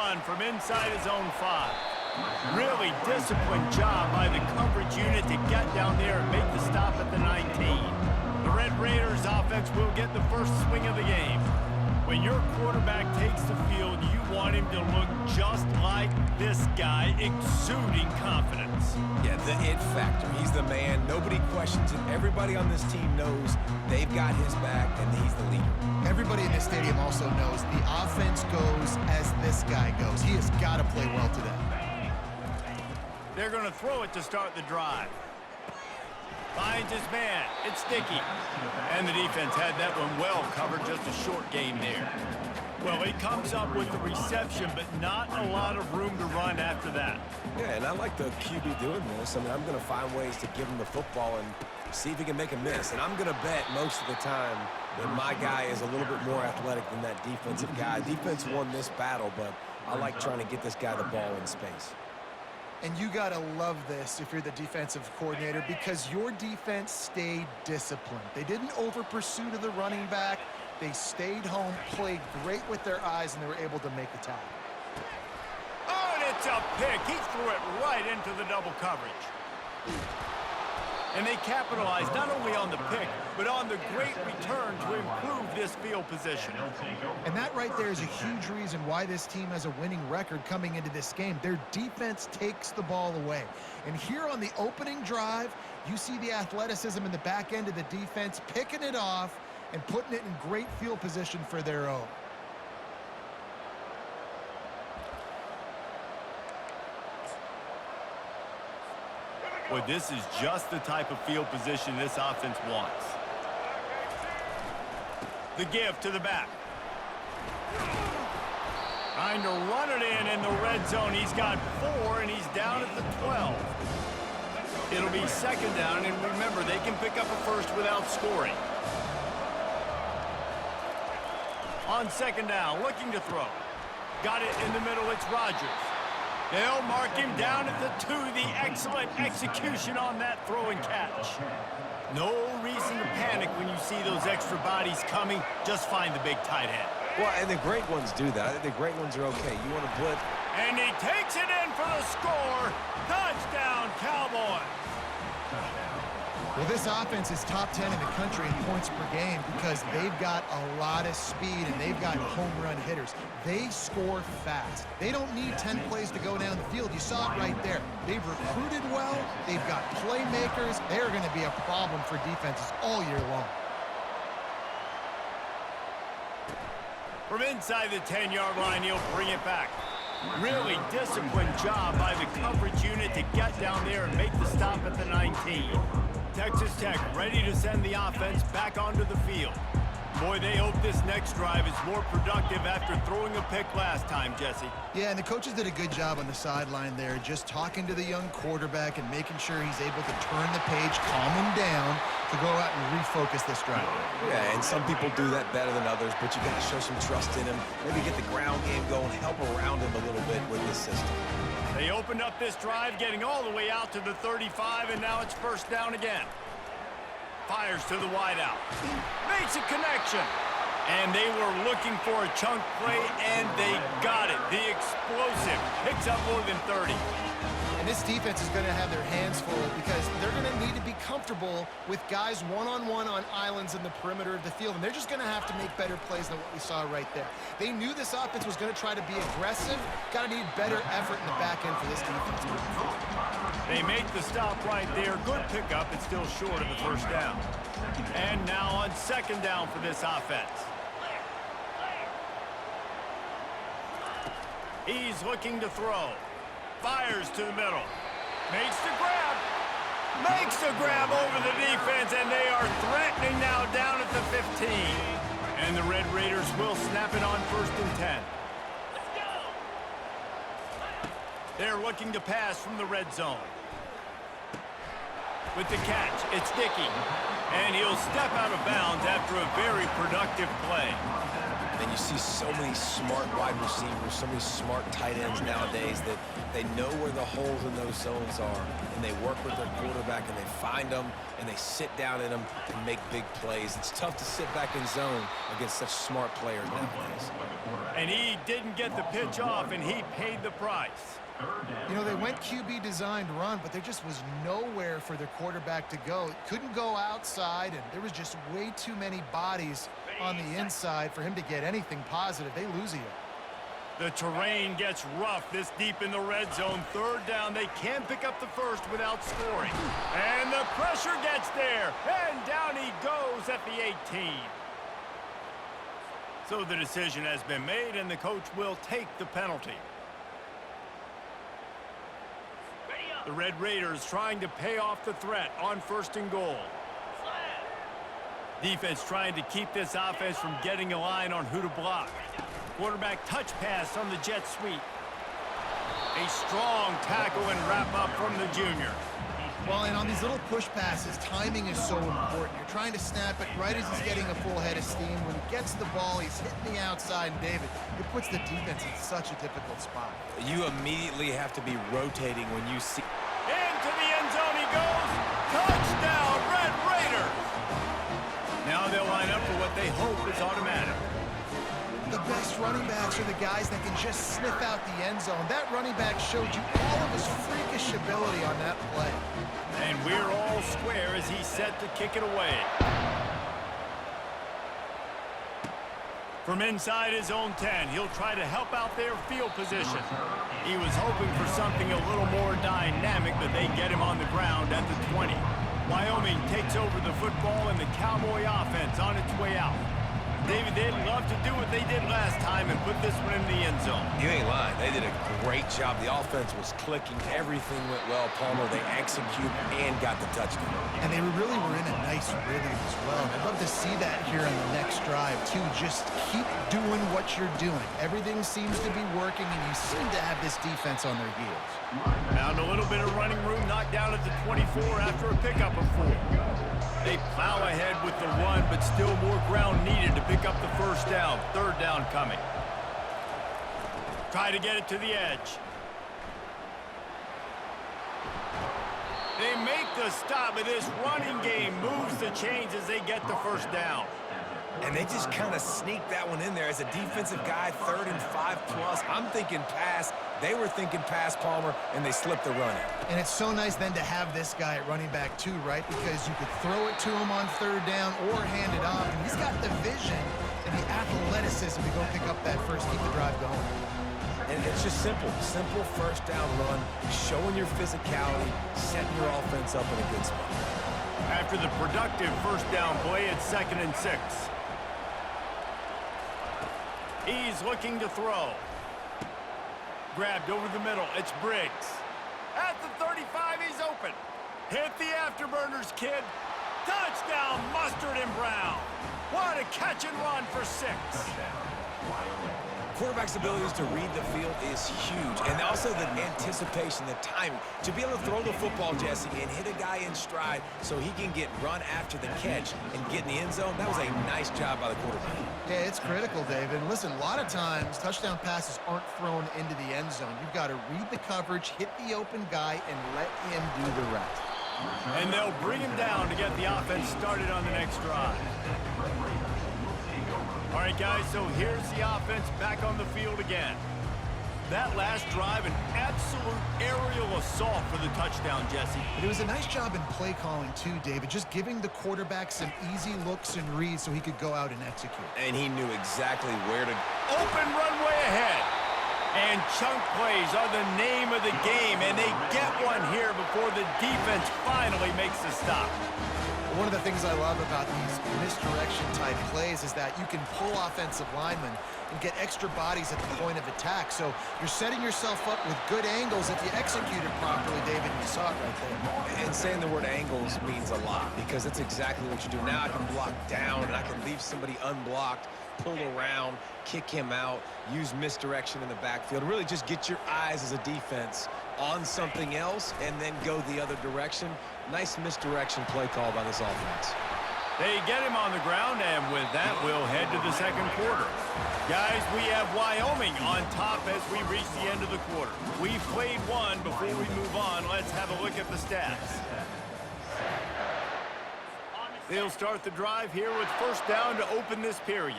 run from inside his own 5. Really disciplined job by the coverage unit to get down there and make the stop at the 19. The Red Raiders offense will get the first swing of the game. When your quarterback takes the field, you want him to look just like this guy, exuding confidence. Yeah, the it factor. He's the man. Nobody questions it. Everybody on this team knows they've got his back, and he's the leader. Everybody in this stadium also knows the offense goes as this guy goes. He has got to play well today. They're going to throw it to start the drive. Finds his man. It's Sticky. And the defense had that one well covered. Just a short game there. Well, he comes up with the reception, but not a lot of room to run after that. Yeah, and I like the QB doing this. I mean, I'm going to find ways to give him the football and see if he can make a miss. And I'm going to bet most of the time that my guy is a little bit more athletic than that defensive guy. Defense won this battle, but I like trying to get this guy the ball in space. And you got to love this if you're the defensive coordinator, because your defense stayed disciplined. They didn't over-pursue to the running back. They stayed home, played great with their eyes, and they were able to make the tackle. Oh, and it's a pick. He threw it right into the double coverage. And they capitalized not only on the pick, but on the great return to improve this field position. And that right there is a huge reason why this team has a winning record coming into this game. Their defense takes the ball away. And here on the opening drive, you see the athleticism in the back end of the defense, picking it off and putting it in great field position for their own. Well, this is just the type of field position this offense wants. The give to the back. Trying to run it in the red zone. He's got 4, and he's down at the 12. It'll be second down, and remember, they can pick up a first without scoring. On second down, looking to throw. Got it in the middle, it's Rodgers. They'll mark him down at the 2. The excellent execution on that throw and catch. No reason to panic when you see those extra bodies coming. Just find the big tight end. Well, and the great ones do that. I think the great ones are okay. You want to blitz. And he takes it in for the score. Touchdown, Cowboys. Well, this offense is top 10 in the country in points per game because they've got a lot of speed and they've got home run hitters. They score fast. They don't need 10 plays to go down the field. You saw it right there. They've recruited well. They've got playmakers. They are going to be a problem for defenses all year long. From inside the 10-yard line, he'll bring it back. Really disciplined job by the coverage unit to get down there and make the stop at the 19. Texas Tech ready to send the offense back onto the field. Boy, they hope this next drive is more productive after throwing a pick last time, Jesse. Yeah, and the coaches did a good job on the sideline there, just talking to the young quarterback and making sure he's able to turn the page, calm him down, to go out and refocus this drive. Yeah, and some people do that better than others, but you got to show some trust in him. Maybe get the ground game going, help around him a little bit with this system. They opened up this drive, getting all the way out to the 35, and now it's first down again. Fires to the wideout. Makes a connection. And they were looking for a chunk play, and they got it. The explosive picks up more than 30. And this defense is going to have their hands full because they're going to need to be comfortable with guys one-on-one on islands in the perimeter of the field. And they're just going to have to make better plays than what we saw right there. They knew this offense was going to try to be aggressive. Got to need better effort in the back end for this defense. They make the stop right there. Good pickup. It's still short of the first down. And now on second down for this offense. He's looking to throw. Fires to the middle. Makes the grab. Makes the grab over the defense, and they are threatening now down at the 15. And the Red Raiders will snap it on first and 10. They're looking to pass from the red zone. With the catch, it's Dickey. And he'll step out of bounds after a very productive play. And you see so many smart wide receivers, so many smart tight ends nowadays that they know where the holes in those zones are, and they work with their quarterback, and they find them, and they sit down in them and make big plays. It's tough to sit back in zone against such smart players nowadays. And he didn't get the pitch off, and he paid the price. You know, they went QB designed run, but there just was nowhere for their quarterback to go. Couldn't go outside, and there was just way too many bodies on the inside for him to get anything positive. They lose you. The terrain gets rough this deep in the red zone. Third down, they can't pick up the first without scoring. And the pressure gets there, and down he goes at the 18. So the decision has been made, and the coach will take the penalty. The Red Raiders trying to pay off the threat on 1st and goal. Defense trying to keep this offense from getting a line on who to block. Quarterback touch pass on the jet sweep. A strong tackle and wrap up from the junior. Well, and on these little push passes, timing is so important. You're trying to snap it right as he's getting a full head of steam. When he gets the ball, he's hitting the outside, and David, it puts the defense in such a difficult spot. You immediately have to be rotating when you see... Into the end zone he goes. Touchdown, Red Raiders. Now they'll line up for what they hope is automatic. The best running backs are the guys that can just sniff out the end zone. That running back showed you all of his freakish ability on that play. And we're all square as he's set to kick it away. From inside his own 10, he'll try to help out their field position. He was hoping for something a little more dynamic, but they get him on the ground at the 20. Wyoming takes over the football and the Cowboy offense on its way out. David, they'd love to do what they did last time and put this one in the end zone. You ain't lying. They did a great job. The offense was clicking. Everything went well, Palmer. They executed and got the touchdown. And they really were in a nice rhythm as well. I'd love to see that here on the next drive, too. Just keep doing what you're doing. Everything seems to be working, and you seem to have this defense on their heels. Found a little bit of running room, knocked down at the 24 after a pickup of 4. They plow ahead with the run, but still more ground needed to pick up the first down. Third down coming. Try to get it to the edge. They make the stop, but this running game moves the chains as they get the first down. And they just kind of sneaked that one in there. As a defensive guy, 3rd and 5+. I'm thinking pass. They were thinking pass, Palmer, and they slipped the run in. And it's so nice then to have this guy at running back too, right? Because you could throw it to him on 3rd down or hand it off. And he's got the vision and the athleticism to go pick up that first, keep the drive going. And it's just simple. Simple first down run, showing your physicality, setting your offense up in a good spot. After the productive first down play, it's 2nd and 6. He's looking to throw. Grabbed over the middle. It's Briggs. At the 35, he's open. Hit the afterburners, kid. Touchdown, Mustard and Brown. What a catch and run for 6. Quarterback's abilities to read the field is huge. And also the anticipation, the timing. To be able to throw the football, Jesse, and hit a guy in stride so he can get run after the catch and get in the end zone, that was a nice job by the quarterback. Yeah, it's critical, David. And listen, a lot of times touchdown passes aren't thrown into the end zone. You've got to read the coverage, hit the open guy, and let him do the rest. And they'll bring him down to get the offense started on the next drive. All right, guys, so here's the offense back on the field again. That last drive, an absolute aerial assault for the touchdown, Jesse. But it was a nice job in play calling, too, David, just giving the quarterback some easy looks and reads so he could go out and execute. And he knew exactly where to... Open runway ahead. And chunk plays are the name of the game, and they get one here before the defense finally makes the stop. One of the things I love about these misdirection-type plays is that you can pull offensive linemen and get extra bodies at the point of attack. So you're setting yourself up with good angles if you execute it properly, David. You saw it right there. And saying the word angles means a lot because that's exactly what you do. Now I can block down and I can leave somebody unblocked, pull around, kick him out, use misdirection in the backfield. Really just get your eyes as a defense on something else and then go the other direction. Nice misdirection play call by this offense. They get him on the ground, and with that, we'll head to the second quarter. Guys, we have Wyoming on top as we reach the end of the quarter. We've played one. Before we move on, let's have a look at the stats. They'll start the drive here with first down to open this period.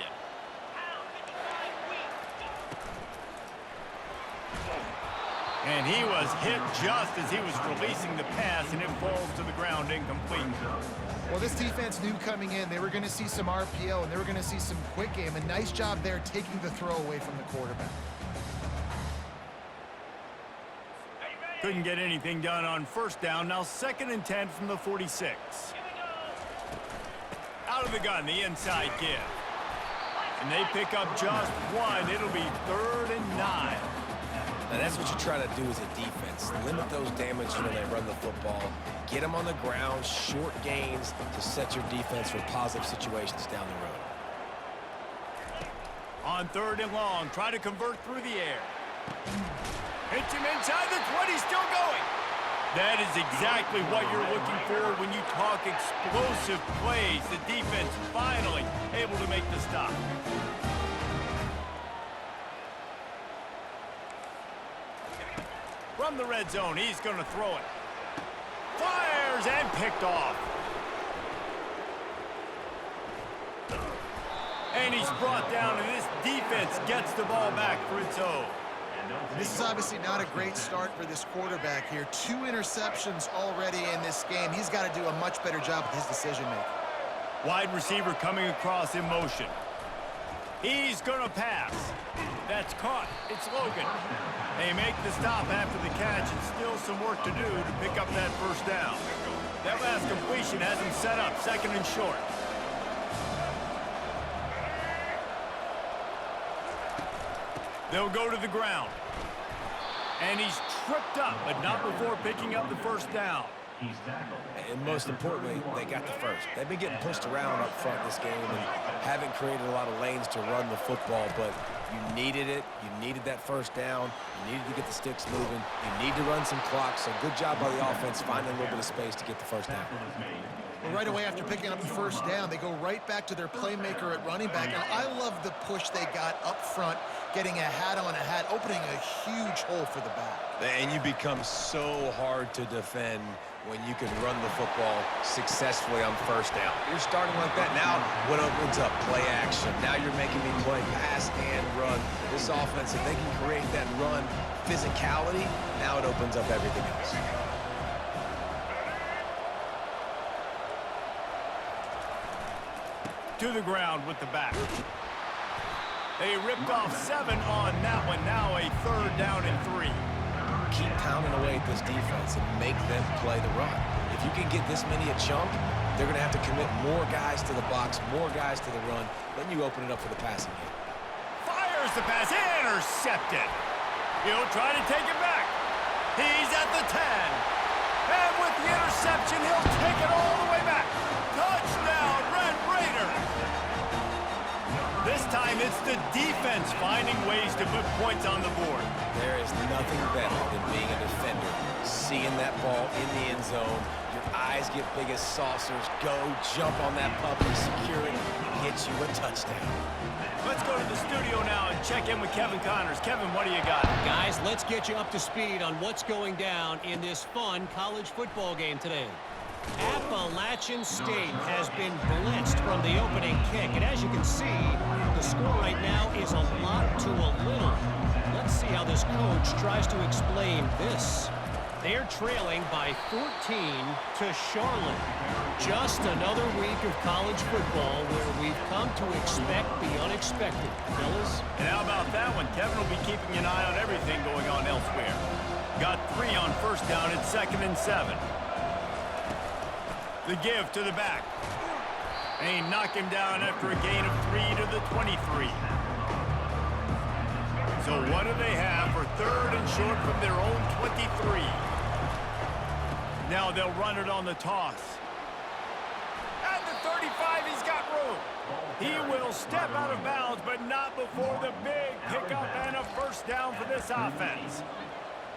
And he was hit just as he was releasing the pass, and it falls to the ground incomplete. Well, this defense knew coming in they were going to see some RPO and they were going to see some quick game. A nice job there taking the throw away from the quarterback. Couldn't get anything done on first down. Now 2nd and 10 from the 46. Out of the gun, the inside give. And they pick up just one. It'll be 3rd and 9. Now that's what you try to do as a defense. Limit those damages when they run the football. Get them on the ground, short gains to set your defense for positive situations down the road. On 3rd and long, try to convert through the air. Hits him inside the 20, still going. That is exactly what you're looking for when you talk explosive plays. The defense finally able to make the stop. From the red zone, he's going to throw it. Fires and picked off. And he's brought down, and this defense gets the ball back for its own. This is obviously not a great start for this quarterback here. 2 interceptions already in this game. He's got to do a much better job with his decision-making. Wide receiver coming across in motion. He's going to pass. That's caught. It's Logan. They make the stop after the catch, and still some work to do to pick up that first down. That last completion has him set up 2nd and short. They'll go to the ground. And he's tripped up, but not before picking up the first down. And most importantly, they got the first. They've been getting pushed around up front this game and haven't created a lot of lanes to run the football, but you needed it. You needed that first down. You needed to get the sticks moving. You need to run some clock, so good job by the offense finding a little bit of space to get the first down. Well, right away after picking up the first down, they go right back to their playmaker at running back, and I love the push they got up front, getting a hat on a hat, opening a huge hole for the back. And you become so hard to defend when you can run the football successfully on first down. You're starting like that. Now what opens up? Play action. Now you're making me play pass and run. This offense, if they can create that run physicality, now it opens up everything else. To the ground with the back. They ripped off 7 on that one. Now a 3rd down and 3. Keep pounding away at this defense and make them play the run. If you can get this many a chunk, they're going to have to commit more guys to the box, more guys to the run. Then you open it up for the passing game. Fires the pass. Intercepted. He'll try to take it back. He's at the 10. And with the interception, he'll take it all the way back. Touchdown, Red Raiders. This time it's the defense finding ways to put points on the board. There is nothing better than being a defender, seeing that ball in the end zone. Your eyes get big as saucers. Go, jump on that puppy, secure it, get you a touchdown. Let's go to the studio now and check in with Kevin Connors. Kevin, what do you got? Guys, let's get you up to speed on what's going down in this fun college football game today. Appalachian State has been blitzed from the opening kick, and as you can see, the score right now is a lot to a little. Let's see how this coach tries to explain this. They're trailing by 14 to Charlotte. Just another week of college football where we've come to expect the unexpected, fellas. And how about that one? Kevin will be keeping an eye on everything going on elsewhere. Got 3 on first down at 2nd and 7. The give to the back. And he knocked him down after a gain of 3 to the 23. So what do they have for 3rd and short from their own 23? Now they'll run it on the toss. At the 35, he's got room. He will step out of bounds, but not before the big pickup and a first down for this offense.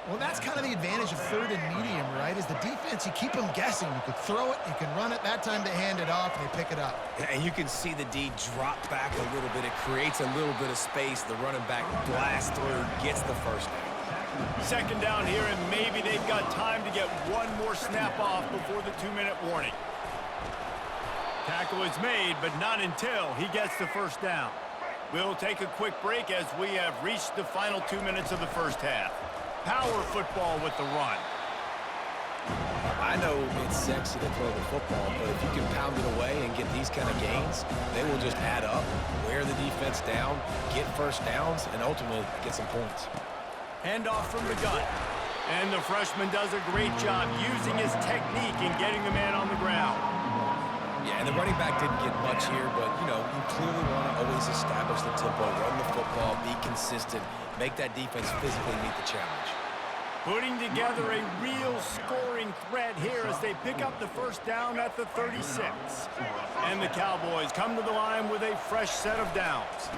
Well, that's kind of the advantage of third and medium, right? Is the defense, you keep them guessing. You could throw it, you can run it. That time they hand it off, and they pick it up. And you can see the D drop back a little bit. It creates a little bit of space. The running back blasts through, gets the first down. Second down here, and maybe they've got time to get one more snap off before the 2-minute warning. Tackle is made, but not until he gets the first down. We'll take a quick break as we have reached the final 2 minutes of the first half. Power football with the run. I know it's sexy to throw the football, but if you can pound it away and get these kind of gains, they will just add up, wear the defense down, get first downs, and ultimately get some points. Handoff from the gun. And the freshman does a great job using his technique and getting the man on the ground. Yeah, and the running back didn't get much here, but, you know, you clearly want to always establish the tempo, run the football, be consistent, make that defense physically meet the challenge. Putting together a real scoring threat here as they pick up the first down at the 36. And the Cowboys come to the line with a fresh set of downs.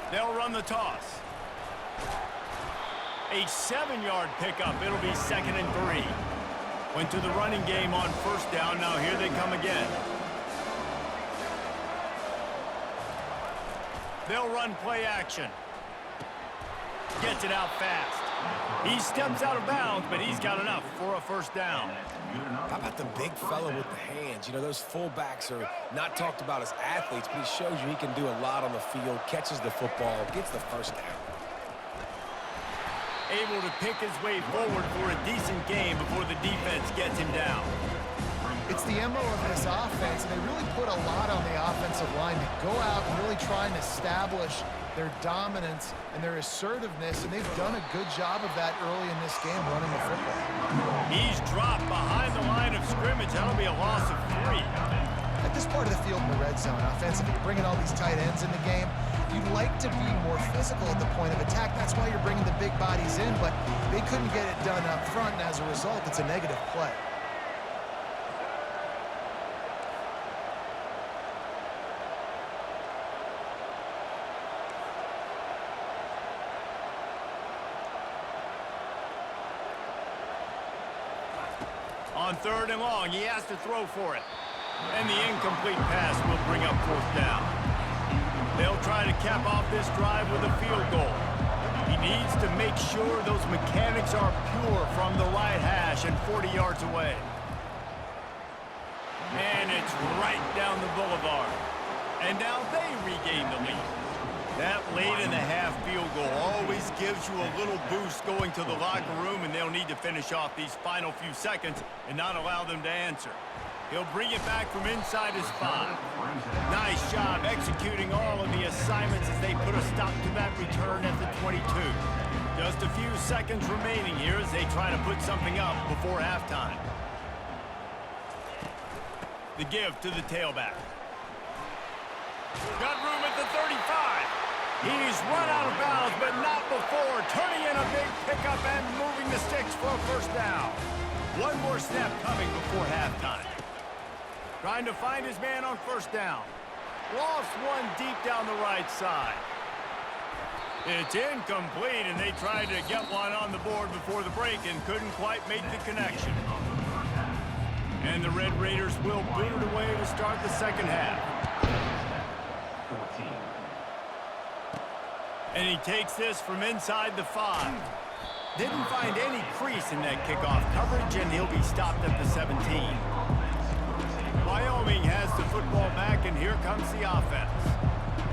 They'll run the toss. A 7-yard pickup. It'll be 2nd and 3. Went to the running game on first down. Now here they come again. They'll run play action. Gets it out fast. He steps out of bounds, but he's got enough for a first down. How about the big fella with the hands? You know, those fullbacks are not talked about as athletes, but he shows you he can do a lot on the field, catches the football, gets the first down. Able to pick his way forward for a decent game before the defense gets him down. It's the MO of this offense, and they really put a lot on the offensive line to go out and really try and establish their dominance and their assertiveness, and they've done a good job of that early in this game running the football. He's dropped behind the line of scrimmage. That'll be a loss of 3. At this part of the field in the red zone, offensively, bringing all these tight ends in the game, you'd like to be more physical at the point of attack. That's why you're bringing the big bodies in, but they couldn't get it done up front, and as a result, it's a negative play. On 3rd and long, he has to throw for it. And the incomplete pass will bring up 4th down. They'll try to cap off this drive with a field goal. He needs to make sure those mechanics are pure from the right hash and 40 yards away. And it's right down the boulevard. And now they regain the lead. That late-in-the-half field goal always gives you a little boost going to the locker room, and they'll need to finish off these final few seconds and not allow them to answer. He'll bring it back from inside his 5. Nice job executing all of the assignments as they put a stop to that return at the 22. Just a few seconds remaining here as they try to put something up before halftime. The give to the tailback. Got room at the 35. He's run out of bounds, but not before. Turning in a big pickup and moving the sticks for a first down. One more snap coming before halftime. Trying to find his man on first down. Lost one deep down the right side. It's incomplete, and they tried to get one on the board before the break and couldn't quite make the connection. And the Red Raiders will boot it away to start the second half. And he takes this from inside the 5. Didn't find any crease in that kickoff coverage, and he'll be stopped at the 17. Wyoming has the football back, and here comes the offense.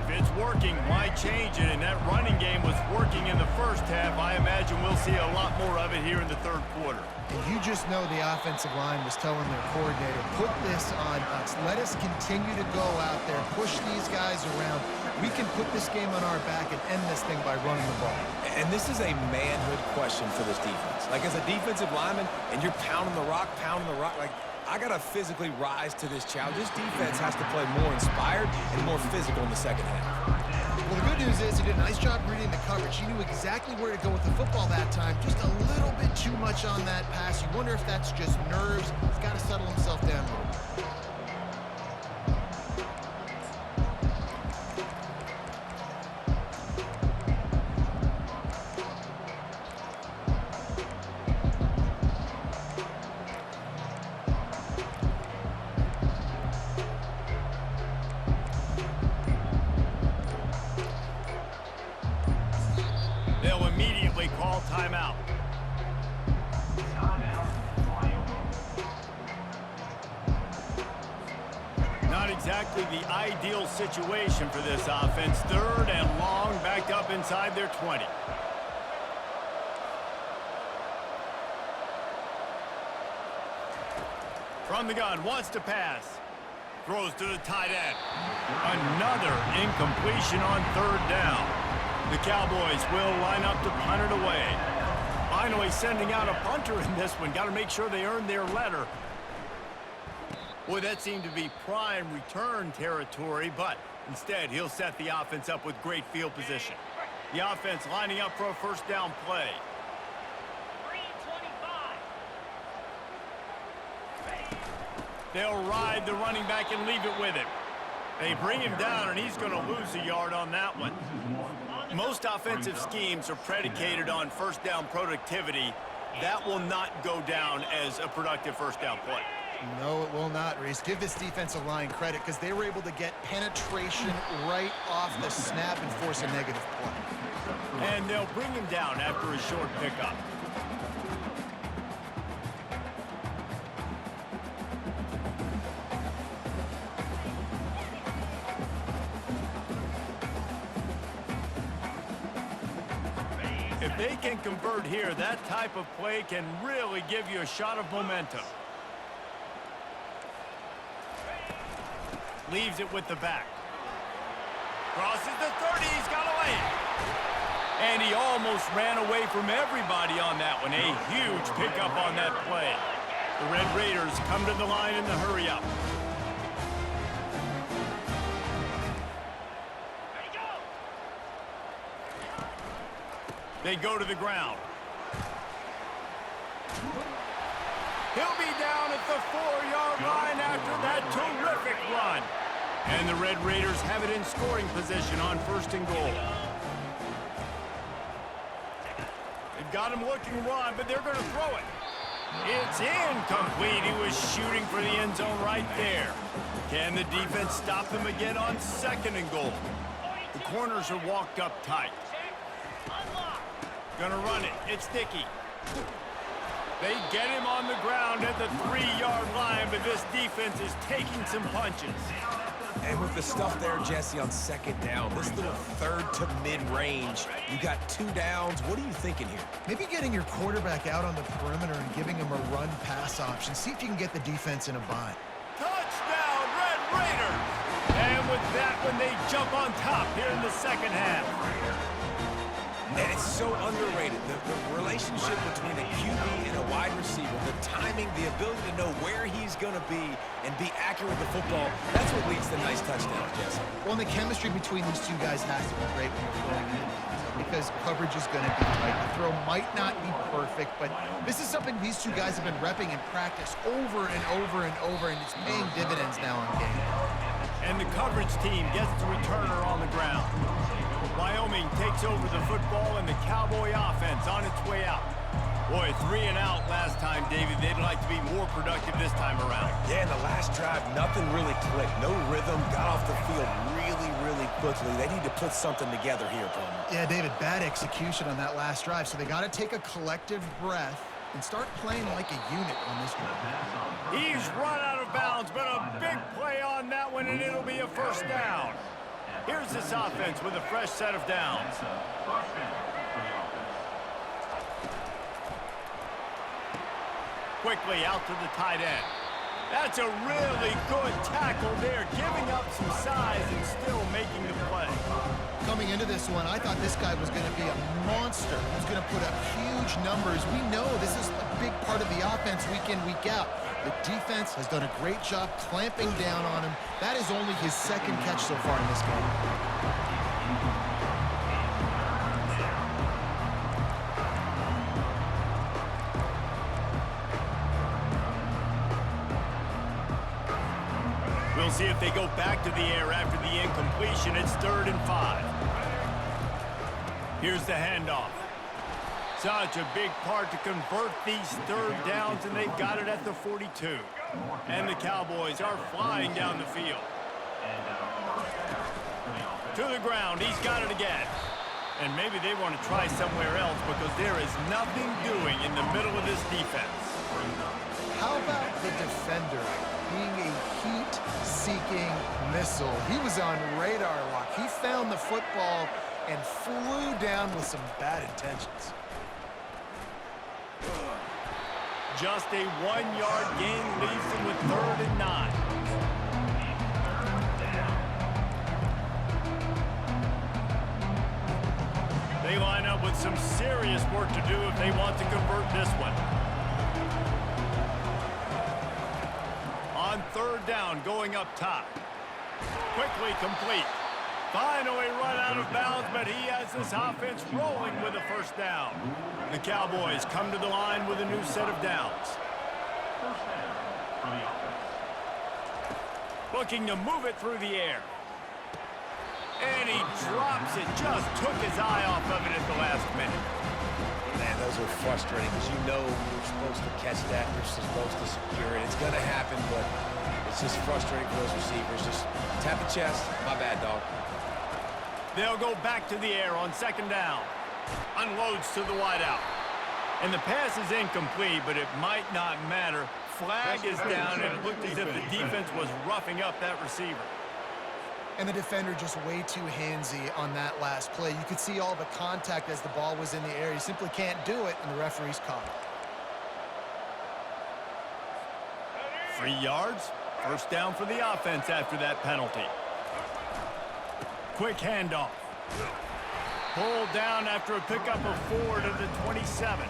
If it's working, why change it? And that running game was working in the first half. I imagine we'll see a lot more of it here in the 3rd quarter. And you just know the offensive line was telling their coordinator, put this on us. Let us continue to go out there, push these guys around. We can put this game on our back and end this thing by running the ball. And this is a manhood question for this defense. Like, as a defensive lineman, and you're pounding the rock, like, I got to physically rise to this challenge. This defense has to play more inspired and more physical in the second half. Well, the good news is he did a nice job reading the coverage. He knew exactly where to go with the football that time. Just a little bit too much on that pass. You wonder if that's just nerves. He's got to settle himself down a little bit. ideal situation for this offense. 3rd and long, backed up inside their 20. From the gun, wants to pass. Throws to the tight end. Another incompletion on 3rd down. The Cowboys will line up to punt it away. Finally sending out a punter in this one. Got to make sure they earn their letter. Boy, that seemed to be prime return territory, but instead he'll set the offense up with great field position. The offense lining up for a 1st down play. They'll ride the running back and leave it with him. They bring him down, and he's going to lose a yard on that one. Most offensive schemes are predicated on 1st down productivity. That will not go down as a productive 1st down play. No, it will not, Reese. Give this defensive line credit because they were able to get penetration right off the snap and force a negative play. And they'll bring him down after a short pickup. If they can convert here, that type of play can really give you a shot of momentum. Leaves it with the back. Crosses the 30, he's got away. And he almost ran away from everybody on that one. A huge pickup on that play. The Red Raiders come to the line in the hurry up. They go to the ground. He'll be down at the 4-yard line after that terrific run. And the Red Raiders have it in scoring position on 1st and goal. They've got him looking run, but they're going to throw it. It's incomplete. He was shooting for the end zone right there. Can the defense stop them again on 2nd and goal? The corners are walked up tight. Gonna run it. It's Dickey. They get him on the ground at the 3-yard line, but this defense is taking some punches. And with the stuff there, Jesse, on 2nd down, this little 3rd to mid-range, you got 2 downs. What are you thinking here? Maybe getting your quarterback out on the perimeter and giving him a run-pass option. See if you can get the defense in a bind. Touchdown, Red Raiders! And with that one, they jump on top here in the 2nd half. And it's so underrated, the relationship between a QB and a wide receiver, the timing, the ability to know where he's going to be and be accurate with the football, that's what leads to nice touchdowns, Jesse. Well, and the chemistry between these two guys has to be great when you're throwing it because coverage is going to be tight. The throw might not be perfect, but this is something these two guys have been repping in practice over and over and over, and it's paying dividends now on game. And the coverage team gets the returner on the ground. Wyoming takes over the football, and the Cowboy offense on its way out. Boy, 3 and out last time, David. They'd like to be more productive this time around. Yeah, in the last drive, nothing really clicked. No rhythm, got off the field really quickly. They need to put something together here, Palmer. Yeah, David, bad execution on that last drive, so they got to take a collective breath and start playing like a unit on this one. He's run out of bounds, but a big play on that one, and it'll be a 1st down. Here's this offense with a fresh set of downs. Quickly out to the tight end. That's a really good tackle there, giving up some size and still making the play. Coming into this one, I thought this guy was going to be a monster. He was going to put up huge numbers. We know this is a big part of the offense week in, week out. The defense has done a great job clamping down on him. That is only his 2nd catch so far in this game. We'll see if they go back to the air after the incompletion. It's 3rd and 5. Here's the handoff. Such a big part to convert these 3rd downs, and they've got it at the 42. And the Cowboys are flying down the field. To the ground, he's got it again. And maybe they want to try somewhere else because there is nothing doing in the middle of this defense. How about the defender being a heat-seeking missile? He was on radar lock. He found the football and flew down with some bad intentions. Just a 1-yard gain leaves them with 3rd and 9. They line up with some serious work to do if they want to convert this one. On 3rd down, going up top. Quickly complete. Finally run out of bounds, but he has this offense rolling with a 1st down. The Cowboys come to the line with a new set of downs. Looking to move it through the air. And he drops it. Just took his eye off of it at the last minute. Man, those are frustrating because you know you're supposed to catch that. You're supposed to secure it. It's going to happen, but it's just frustrating for those receivers. Just tap the chest. My bad, dog. They'll go back to the air on 2nd down. Unloads to the wideout. And the pass is incomplete, but it might not matter. Flag is down, and it looked as if the defense was roughing up that receiver. And the defender just way too handsy on that last play. You could see all the contact as the ball was in the air. You simply can't do it, and the referee's caught it. 3 yards. 1st down for the offense after that penalty. Quick handoff. Pulled down after a pickup of 4 to the 27.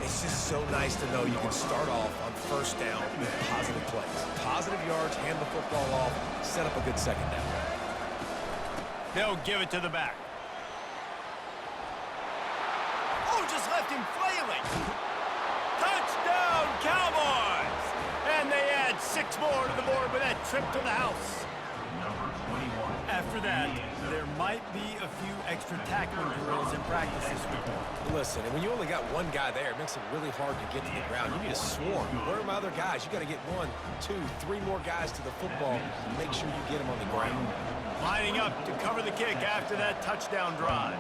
It's just so nice to know you can start off on 1st down with positive plays. Positive yards, hand the football off, set up a good 2nd down. They'll give it to the back. Oh, just left him flailing. Touchdown, Cowboys! And they add 6 more to the board with that trip to the house. After that, there might be a few extra tackling drills in practice this week. Listen, and when you only got one guy there, it makes it really hard to get to the ground. You need a swarm. Where are my other guys? You got to get 1, 2, 3 more guys to the football and make sure you get them on the ground. Lining up to cover the kick after that touchdown drive.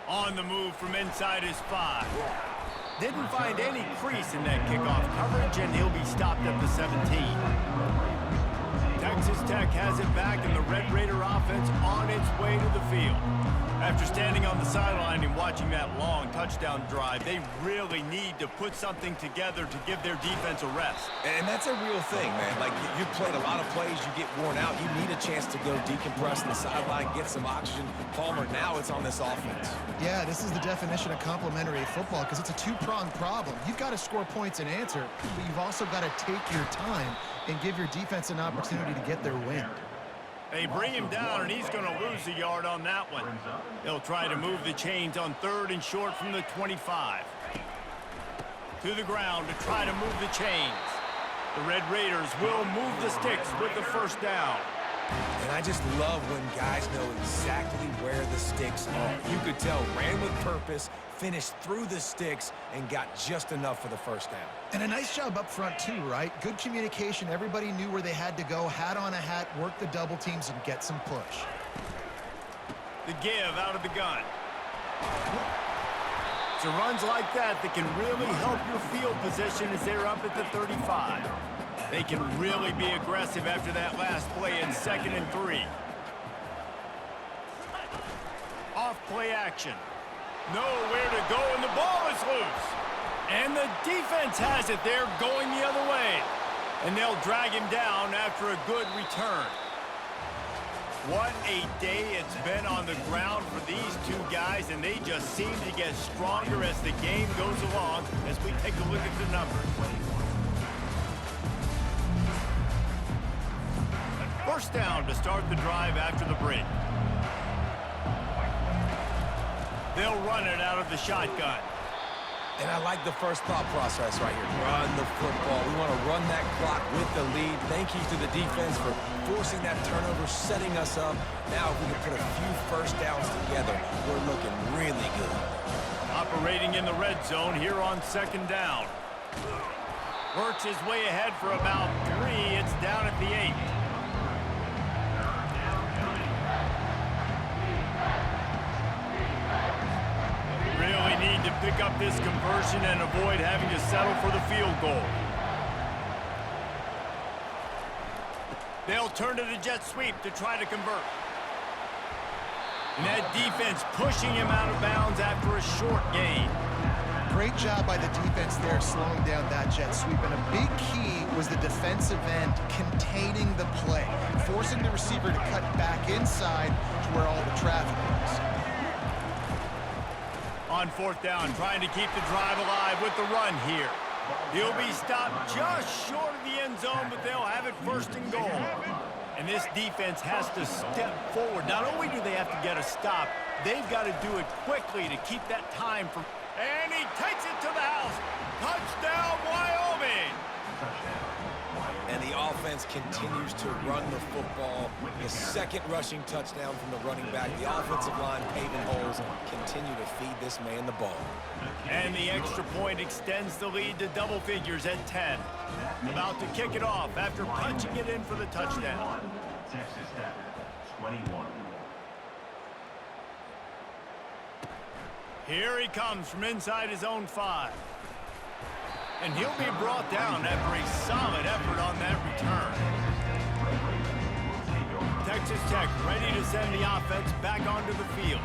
On the move from inside his 5. Didn't find any crease in that kickoff coverage, and he'll be stopped at the 17. Texas Tech has it back, and the Red Raider offense on its way to the field. After standing on the sideline and watching that long touchdown drive, they really need to put something together to give their defense a rest. And that's a real thing, man. Like, you played a lot of plays, you get worn out. You need a chance to go decompress on the sideline, get some oxygen. Palmer, now it's on this offense. Yeah, this is the definition of complementary football because it's a two-pronged problem. You've got to score points and answer, but you've also got to take your time and give your defense an opportunity to get their wind. They bring him down, and he's going to lose a yard on that one. They'll try to move the chains on 3rd and short from the 25. To the ground to try to move the chains. The Red Raiders will move the sticks with the 1st down. And I just love when guys know exactly where the sticks are. You could tell, ran with purpose, finished through the sticks, and got just enough for the 1st down. And a nice job up front too, right? Good communication. Everybody knew where they had to go, hat on a hat, work the double teams, and get some push. The give out of the gun. It's runs like that that can really help your field position as they're up at the 35. They can really be aggressive after that last play in 2nd and 3. Off play action. Nowhere to go, and the ball is loose. And the defense has it. They're going the other way. And they'll drag him down after a good return. What a day it's been on the ground for these two guys, and they just seem to get stronger as the game goes along as we take a look at the numbers. 1st down to start the drive after the break. They'll run it out of the shotgun. And I like the first thought process right here. Run the football. We want to run that clock with the lead. Thank you to the defense for forcing that turnover, setting us up. Now if we can put a few 1st downs together, we're looking really good. Operating in the red zone here on 2nd down. Works his way ahead for about 3. It's down at the 8. Really need to pick up up this conversion and avoid having to settle for the field goal. They'll turn to the jet sweep to try to convert. And that defense pushing him out of bounds after a short gain. Great job by the defense there slowing down that jet sweep. And a big key was the defensive end containing the play, forcing the receiver to cut back inside to where all the traffic was. On fourth down, trying to keep the drive alive with the run here. He'll be stopped just short of the end zone, but they'll have it first and goal. And this defense has to step forward. Not only do they have to get a stop, they've got to do it quickly to keep that time from... And he takes it to the house. Touchdown, Wyoming! And the offense continues to run the football. The second rushing touchdown from the running back. The offensive line paving holes. Continue to feed this man the ball. And the extra point extends the lead to double figures at 10. About to kick it off after punching it in for the touchdown. Texas Tech, 21. Here he comes from inside his own 5. And he'll be brought down after a solid effort on that return. Texas Tech ready to send the offense back onto the field.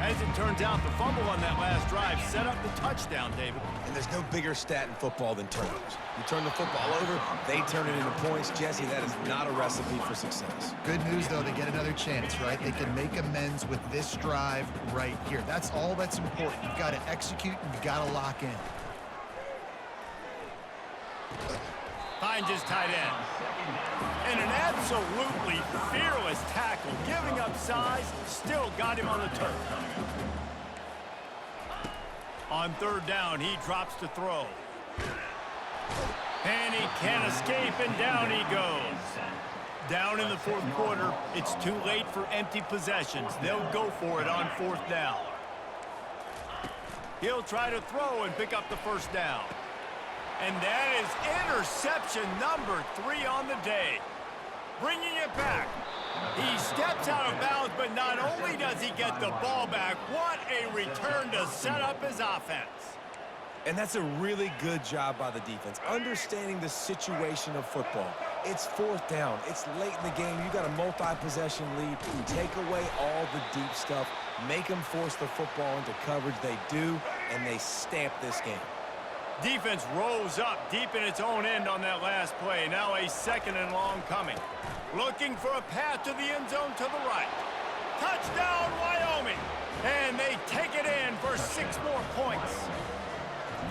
As it turns out, the fumble on that last drive set up the touchdown, David. And there's no bigger stat in football than turnovers. You turn the football over, they turn it into points. Jesse, that is not a recipe for success. Good news, though, they get another chance, right? They can make amends with this drive right here. That's all that's important. You've got to execute and you've got to lock in. Finds his tight end. And an absolutely fearless tackle, giving up size, still got him on the turf. On third down, he drops to throw. And he can't escape, and down he goes. Down in the fourth quarter, it's too late for empty possessions. They'll go for it on fourth down. He'll try to throw and pick up the first down. And that is interception number 3 on the day. Bringing it back. He steps out of bounds, but not only does he get the ball back, what a return to set up his offense. And that's a really good job by the defense, understanding the situation of football. It's fourth down. It's late in the game. You got a multi-possession lead. Take away all the deep stuff. Make them force the football into coverage. They do, and they stamp this game. Defense rose up deep in its own end on that last play. Now a second and long coming. Looking for a path to the end zone to the right. Touchdown, Wyoming! And they take it in for 6 more points.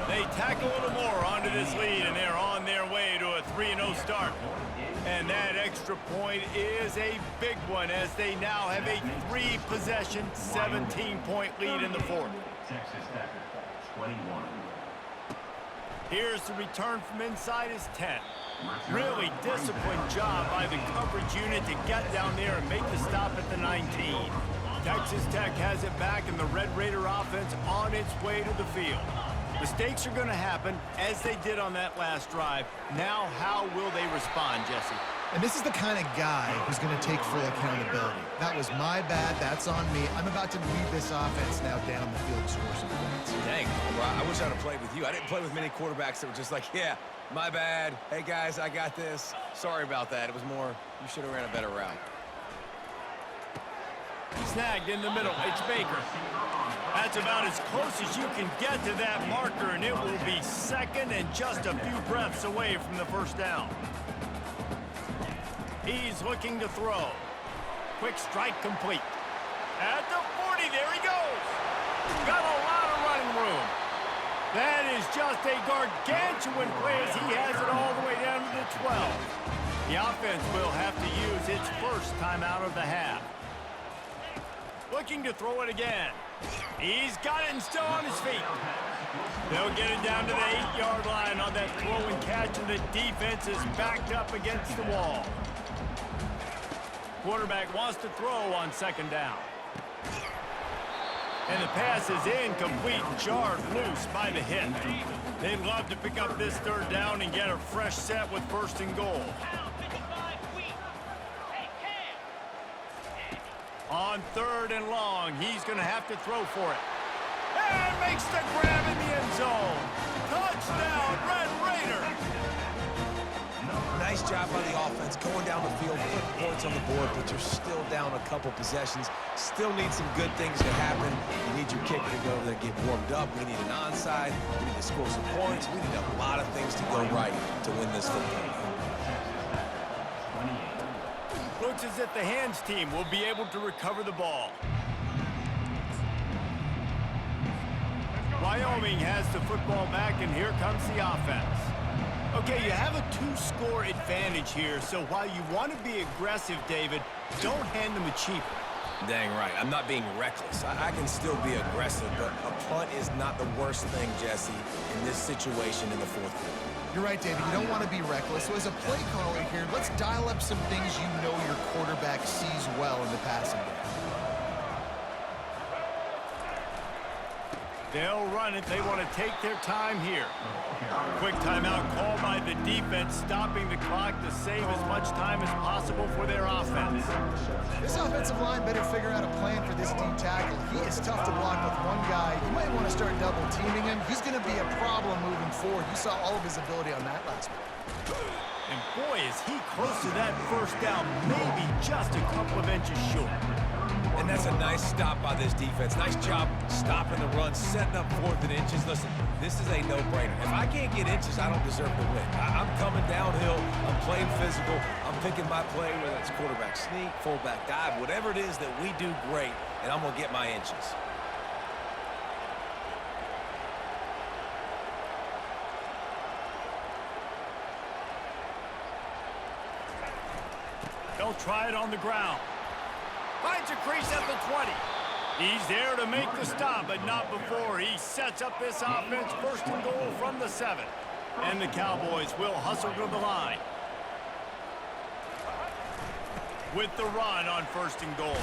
They tack a little more onto this lead, and they're on their way to a 3-0 start. And that extra point is a big one, as they now have a 3-possession, 17-point lead in the fourth. Texas Tech, 21. Here's the return from inside his 10. Really disciplined job by the coverage unit to get down there and make the stop at the 19. Texas Tech has it back, and the Red Raider offense on its way to the field. Mistakes are going to happen, as they did on that last drive. Now, how will they respond, Jesse? And this is the kind of guy who's going to take full accountability. That was my bad. That's on me. I'm about to lead this offense now down the field to score some points. Dang, bro, I wish I'd have played with you. I didn't play with many quarterbacks that were just like, yeah, my bad. Hey, guys, I got this. Sorry about that. It was more, you should have ran a better route. Snagged in the middle. It's Baker. That's about as close as you can get to that marker, and it will be second and just a few breaths away from the first down. He's looking to throw. Quick strike complete. At the 40, there he goes. Got a lot of running room. That is just a gargantuan play as he has it all the way down to the 12. The offense will have to use its first timeout of the half. Looking to throw it again. He's got it and still on his feet. They'll get it down to the 8-yard line on that throw and catch, and the defense is backed up against the wall. Quarterback wants to throw on second down. And the pass is incomplete, jarred loose by the hit. They'd love to pick up this third down and get a fresh set with first and goal. On third and long, he's going to have to throw for it. And Makes the grab in the end zone. Touchdown, Red Raiders. Nice job by the offense going down the field, putting points on the board, but you're still down a couple possessions. Still need some good things to happen. You need your kicker to go over there and get warmed up. We need an onside. We need to score some points. We need a lot of things to go right to win this football game. Looks as if the hands team will be able to recover the ball. Wyoming has the football back, and here comes the offense. Okay, you have a 2-score advantage here, so while you want to be aggressive, David, don't hand them a cheap. Dang right. I'm not being reckless. I can still be aggressive, but a punt is not the worst thing, Jesse, in this situation in the fourth quarter. You're right, David. You don't want to be reckless. So as a play caller here, let's dial up some things you know your quarterback sees well in the passing game. They'll run it. They want to take their time here. Quick timeout called by the defense, stopping the clock to save as much time as possible for their offense. This offensive line better figure out a plan for this D tackle. He is tough to block with one guy. You might want to start double teaming him. He's going to be a problem moving forward. You saw all of his ability on that last one. And boy, is he close to that first down, maybe just a couple of inches short. And that's a nice stop by this defense. Nice job stopping the run, setting up 4th and inches. Listen, this is a no-brainer. If I can't get inches, I don't deserve to win. I'm coming downhill. I'm playing physical. I'm picking my play, whether it's quarterback sneak, fullback dive, whatever it is that we do great, and I'm going to get my inches. They'll try it on the ground. Finds a crease at the 20. He's there to make the stop, but not before he sets up this offense. 1st and goal from the 7. And the Cowboys will hustle to the line. With the run on 1st and goal.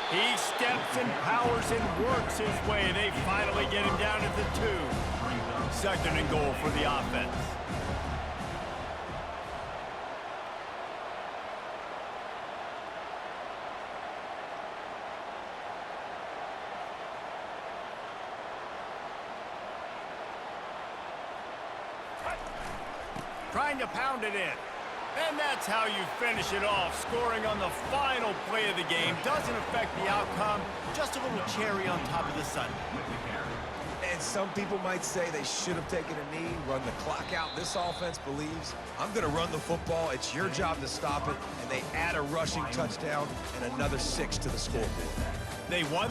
He steps and powers and works his way. They finally get him down at the 2. 2nd and goal for the offense. Trying to pound it in. And that's how you finish it off. Scoring on the final play of the game doesn't affect the outcome. Just a little cherry on top of the sundae. And some people might say they should have taken a knee, run the clock out. This offense believes, I'm going to run the football. It's your job to stop it. And they add a rushing touchdown and another 6 to the scoreboard. They won.